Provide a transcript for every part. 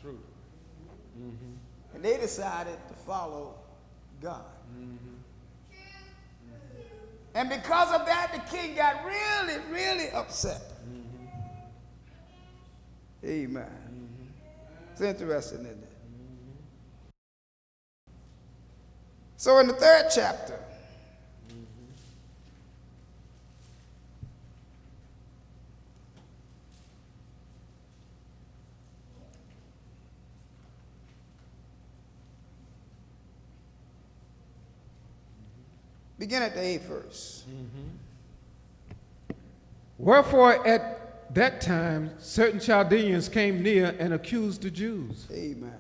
True. And they decided to follow God. And because of that, the king got really, really upset. Amen. It's interesting, isn't it? So in the 3rd chapter, begin at the 8th verse. Wherefore at that time certain Chaldeans came near and accused the Jews. Amen.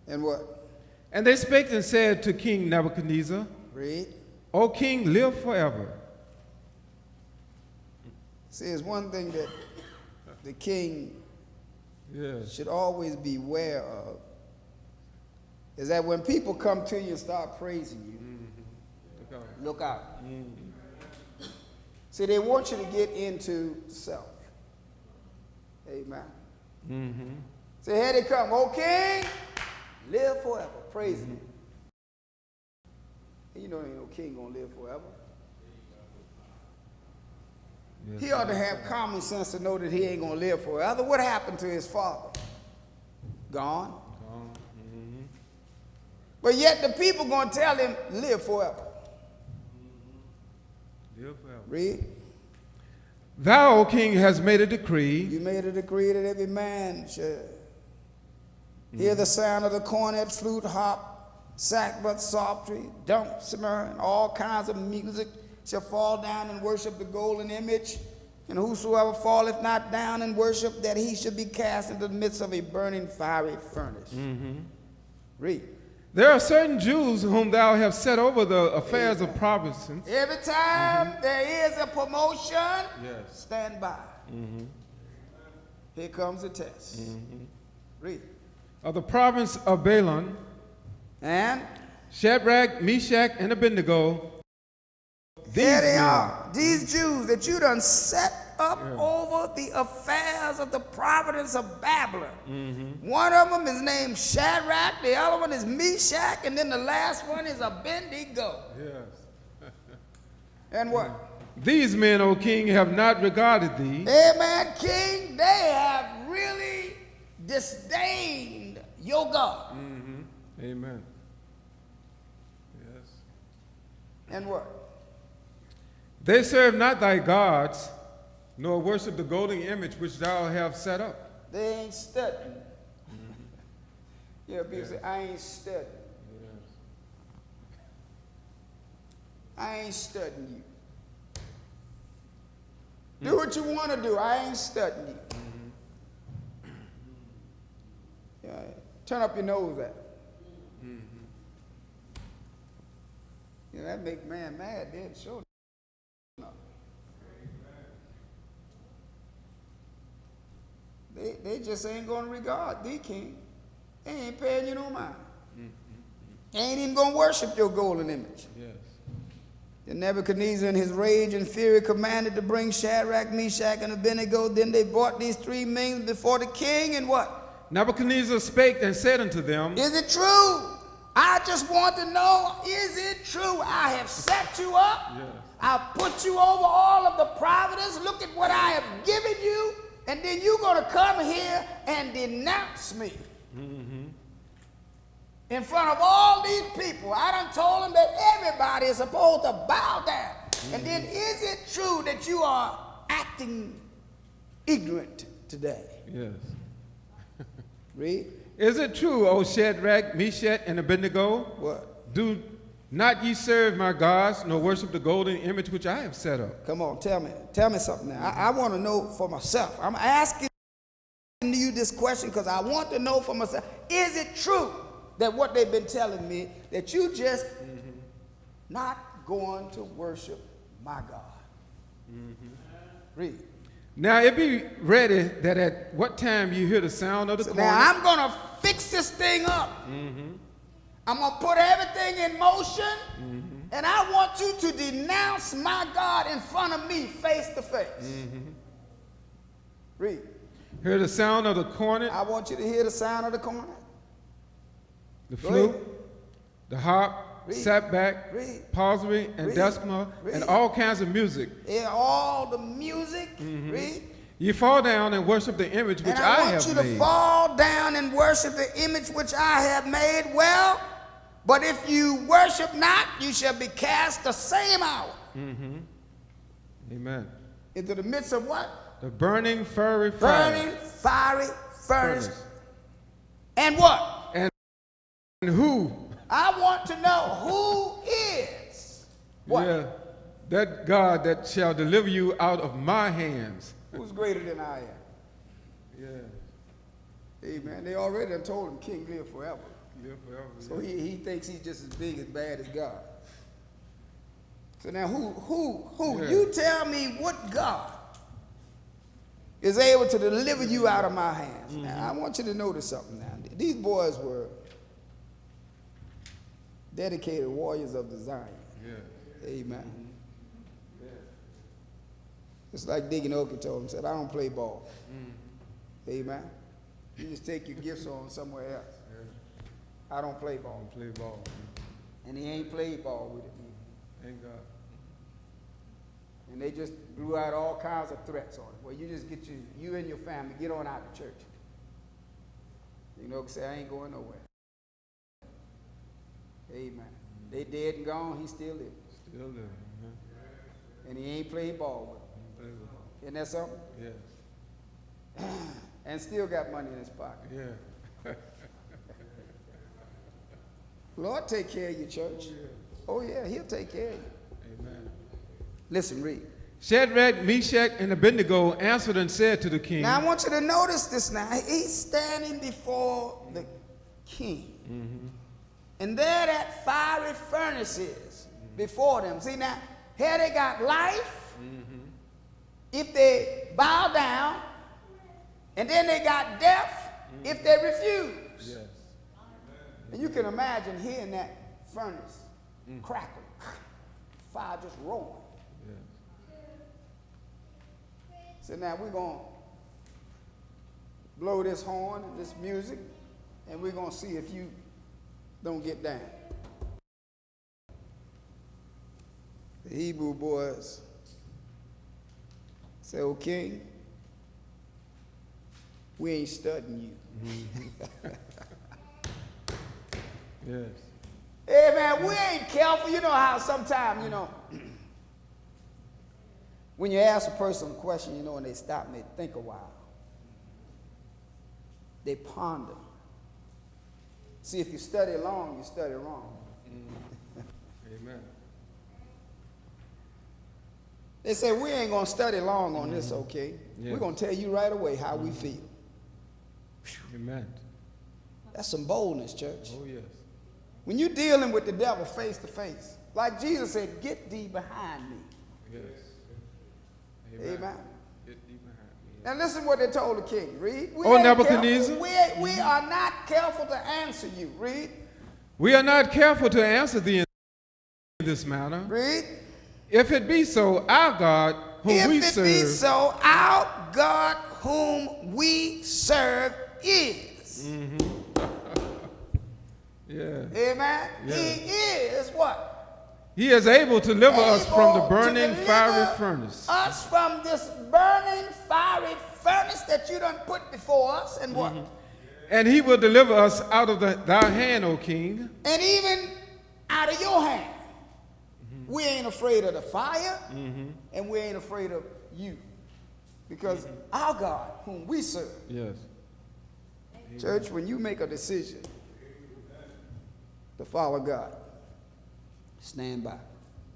And what? And they spake and said to King Nebuchadnezzar, Read. O king, live forever. See, it's one thing that the king Yes. should always be aware of, is that when people come to you and start praising you, look out. See, they want you to get into self. Amen. See, here they come. O king, live forever. Praise him. You know ain't no king gonna live forever. Yes. He ought to have common sense to know that he ain't gonna live forever. What happened to his father? Gone. But yet the people gonna tell him, live forever. Live forever. Read. Thou, O king, hast made a decree. You made a decree that every man should hear the sound of the cornet, flute, harp, sackbut, psaltery, dulcimer, and all kinds of music shall fall down and worship the golden image. And whosoever falleth not down and worship, that he should be cast into the midst of a burning fiery furnace. Read. There are certain Jews whom thou hast set over the affairs of provinces. Every time there is a promotion, Yes. stand by. Here comes the test. Read. Of the province of Balaam, And Shadrach, Meshach, and Abednego. there they men. are, these Jews that you done set up over the affairs of the province of Babylon. One of them is named Shadrach, the other one is Meshach, and then the last one is Abednego. Yes. And what? These men, O king, have not regarded thee. Amen, King, they have really disdained your God. Amen. Yes. And what? They serve not thy gods, nor worship the golden image which thou hast set up. They ain't studying. Yeah, people say, I ain't studying. I ain't studying you. Do what you want to do. I ain't studying you. Yeah, turn up your nose at it. You know, that make man mad, then sure. No. They just ain't going to regard thee, king. They ain't paying you no mind. They ain't even going to worship your golden image. Yes. Then Nebuchadnezzar in his rage and fury commanded to bring Shadrach, Meshach, and Abednego. Then they brought these 3 men before the king, and what? Nebuchadnezzar spake and said unto them, Is it true? I just want to know, is it true? I have set you up. Yes. I've put you over all of the providence. Look at what I have given you. And then you're going to come here and denounce me. In front of all these people. I done told them that everybody is supposed to bow down. And then is it true that you are acting ignorant today? Yes. Read. Is it true, O Shadrach, Meshach, and Abednego? What? Do not ye serve my gods, nor worship the golden image which I have set up? Come on, tell me something now. I want to know for myself. I'm asking you this question because I want to know for myself. Is it true that what they've been telling me, that you just not going to worship my God? Read. Now it be ready that at what time you hear the sound of the cornet. Now I'm going to fix this thing up. I'm going to put everything in motion. And I want you to denounce my God in front of me face to face. Read. Hear the sound of the cornet, I want you to hear the sound of the cornet. the Go flute, ahead. the harp, Read. setback, Read. psaltery, and Read. desma, and Read. all kinds of music. Yeah, all the music. Read. Ye fall down and worship the image which And I want have you to made. fall down and worship the image which I have made. Well, but if you worship not, you shall be cast the same hour Amen. into the midst of what? The burning fiery fire. Burning, fiery furnace. And what? And who? I want to know who is what? Yeah, that God that shall deliver you out of my hands. Who's greater than I am? Yeah. Amen. They already done told him King live forever. Live forever. So he thinks he's just as big, as bad as God. So now who? Yeah. You tell me what God is able to deliver you out of my hands. Now, I want you to notice something now. These boys were dedicated warriors of the Zion. Yeah. Amen. It's like Deacon Okie told him, said, I don't play ball. Amen. You just take your gifts on somewhere else. I don't play ball. Play ball. And he ain't played ball with it either. Thank God. And they just blew out all kinds of threats on it. Well, you just get you and your family, get on out of church. You know, say, I ain't going nowhere. Amen. They dead and gone, he still living. Still living. And he ain't played ball with them. Isn't that something? Yeah. And still got money in his pocket. Yeah. Lord, take care of your church. Oh, yeah, he'll take care of you. Amen. Listen, read. Shadrach, Meshach, and Abednego answered and said to the king. Now, I want you to notice this now. He's standing before the king. And there that fiery furnace is before them. See, now, here they got life if they bow down, and then they got death if they refuse. Yes. And you can imagine hearing that furnace crackling, fire just roaring. Yes. So now we're going to blow this horn and this music, and we're going to see if you don't get down. The Hebrew boys say, "Oh, king, we ain't studying you." Yes. Hey, man, we ain't careful. You know how sometimes, when you ask a person a question, and they stop and they think a while. They ponder. See, if you study long, you study wrong. Amen. They say, we ain't going to study long on this, okay? Yes. We're going to tell you right away how we feel. Amen. That's some boldness, church. Oh, yes. When you're dealing with the devil face to face, like Jesus said, get thee behind me. Yes. Amen. Get thee behind me. Now listen what they told the king. Read. We O ain't Nebuchadnezzar. careful. We are not careful to answer you. Read. We are not careful to answer thee in this matter. Read. If it be so, our God, whom we If it serve, be so, our God whom we serve is. yeah, Amen. Yeah. He is what? he is able to deliver us from the Able to burning fiery deliver furnace. Us from this burning fiery furnace that you done put before us, and what? And he will deliver us out of thy hand, O king. And even out of your hand. We ain't afraid of the fire, and we ain't afraid of you. Because our God, whom we serve. Yes. Church, when you make a decision to follow God, stand by.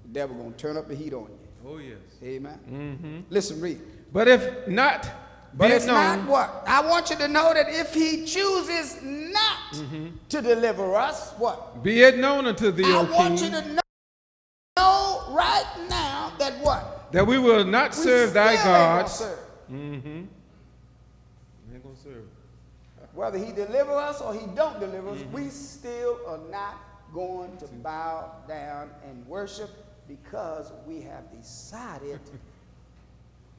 The devil going to turn up the heat on you. Oh, yes. Amen. Listen, read. But if not, But be it if not, known, what? I want you to know that if he chooses not to deliver us, what? be it known unto thee, I O want king, you to know right now that what? that we will not We serve thy still ain't gonna gods. serve. We ain't gonna serve. Whether he deliver us or he don't deliver us, we still are not going to bow down and worship because we have decided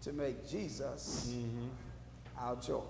to make Jesus our joy.